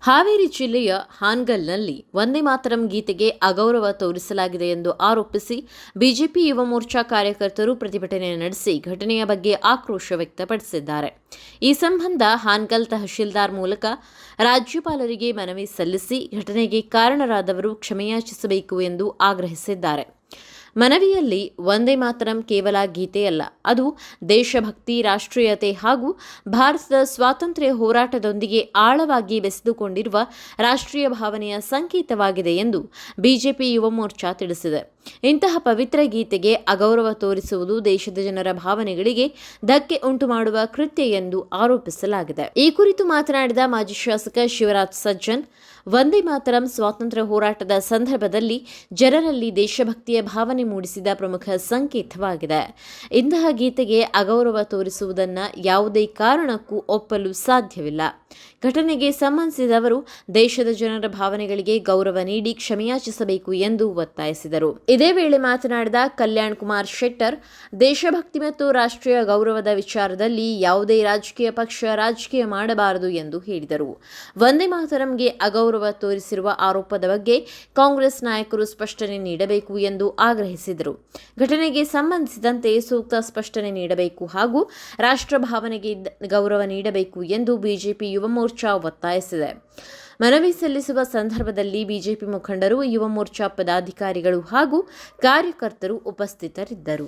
ಹಾವೇರಿ ಜಿಲ್ಲೆಯ ಹಾನಗಲ್ನಲ್ಲಿ ವಂದೇ ಮಾತರಂ ಗೀತೆಗೆ ಅಗೌರವ ತೋರಿಸಲಾಗಿದೆ ಎಂದು ಆರೋಪಿಸಿ ಬಿಜೆಪಿ ಯುವ ಮೋರ್ಚಾ ಕಾರ್ಯಕರ್ತರು ಪ್ರತಿಭಟನೆ ನಡೆಸಿ ಘಟನೆಯ ಬಗ್ಗೆ ಆಕ್ರೋಶ ವ್ಯಕ್ತಪಡಿಸಿದ್ದಾರೆ. ಈ ಸಂಬಂಧ ಹಾನಗಲ್ ತಹಶೀಲ್ದಾರ್ ಮೂಲಕ ರಾಜ್ಯಪಾಲರಿಗೆ ಮನವಿ ಸಲ್ಲಿಸಿ ಘಟನೆಗೆ ಕಾರಣರಾದವರು ಕ್ಷಮೆಯಾಚಿಸಬೇಕು ಎಂದು ಆಗ್ರಹಿಸಿದ್ದಾರೆ. ಮನವಿಯಲ್ಲಿ ವಂದೇ ಮಾತರಂ ಕೇವಲ ಗೀತೆಯಲ್ಲ, ಅದು ದೇಶಭಕ್ತಿ, ರಾಷ್ಟ್ರೀಯತೆ ಹಾಗೂ ಭಾರತದ ಸ್ವಾತಂತ್ರ್ಯ ಹೋರಾಟದೊಂದಿಗೆ ಆಳವಾಗಿ ಬೆಸೆದುಕೊಂಡಿರುವ ರಾಷ್ಟ್ರೀಯ ಭಾವನೆಯ ಸಂಕೇತವಾಗಿದೆ ಎಂದು ಬಿಜೆಪಿ ಯುವ ಮೋರ್ಚಾ ತಿಳಿಸಿದೆ. ಇಂತಹ ಪವಿತ್ರ ಗೀತೆಗೆ ಅಗೌರವ ತೋರಿಸುವುದು ದೇಶದ ಜನರ ಭಾವನೆಗಳಿಗೆ ಧಕ್ಕೆ ಉಂಟು ಮಾಡುವ ಕೃತ್ಯ ಎಂದು ಆರೋಪಿಸಲಾಗಿದೆ. ಈ ಕುರಿತು ಮಾತನಾಡಿದ ಮಾಜಿ ಶಾಸಕ ಶಿವರಾಜ್ ಸಜ್ಜನ್, ವಂದೇ ಮಾತರಂ ಸ್ವಾತಂತ್ರ್ಯ ಹೋರಾಟದ ಸಂದರ್ಭದಲ್ಲಿ ಜನರಲ್ಲಿ ದೇಶಭಕ್ತಿಯ ಭಾವನೆ ಮೂಡಿಸಿದ ಪ್ರಮುಖ ಸಂಕೇತವಾಗಿದೆ. ಇಂತಹ ಗೀತೆಗೆ ಅಗೌರವ ತೋರಿಸುವುದನ್ನು ಯಾವುದೇ ಕಾರಣಕ್ಕೂ ಒಪ್ಪಲು ಸಾಧ್ಯವಿಲ್ಲ. ಘಟನೆಗೆ ಸಂಬಂಧಿಸಿದವರು ದೇಶದ ಜನರ ಭಾವನೆಗಳಿಗೆ ಗೌರವ ನೀಡಿ ಕ್ಷಮೆಯಾಚಿಸಬೇಕು ಎಂದು ಒತ್ತಾಯಿಸಿದರು. ಇದೇ ವೇಳೆ ಮಾತನಾಡಿದ ಕಲ್ಯಾಣ್ ಕುಮಾರ್ ಶೆಟ್ಟರ್, ದೇಶಭಕ್ತಿ ಮತ್ತು ರಾಷ್ಟ್ರೀಯ ಗೌರವದ ವಿಚಾರದಲ್ಲಿ ಯಾವುದೇ ರಾಜಕೀಯ ಪಕ್ಷ ರಾಜಕೀಯ ಮಾಡಬಾರದು ಎಂದು ಹೇಳಿದರು. ವಂದೇ ಮಾತರಂಗೆ ಅಗೌರವ ತೋರಿಸಿರುವ ಆರೋಪದ ಬಗ್ಗೆ ಕಾಂಗ್ರೆಸ್ ನಾಯಕರು ಸ್ಪಷ್ಟನೆ ನೀಡಬೇಕು ಎಂದು ಆಗ್ರಹಿಸಿದರು. ಘಟನೆಗೆ ಸಂಬಂಧಿಸಿದಂತೆ ಸೂಕ್ತ ಸ್ಪಷ್ಟನೆ ನೀಡಬೇಕು ಹಾಗೂ ರಾಷ್ಟ್ರ ಭಾವನೆಗೆ ಗೌರವ ನೀಡಬೇಕು ಎಂದು ಬಿಜೆಪಿ ಯುವ ಮೋರ್ಚಾ ಒತ್ತಾಯಿಸಿದೆ. ಮನವಿ ಸಲ್ಲಿಸುವ ಸಂದರ್ಭದಲ್ಲಿ ಬಿಜೆಪಿ ಮುಖಂಡರು, ಯುವ ಮೋರ್ಚಾ ಪದಾಧಿಕಾರಿಗಳು ಹಾಗೂ ಕಾರ್ಯಕರ್ತರು ಉಪಸ್ಥಿತರಿದ್ದರು.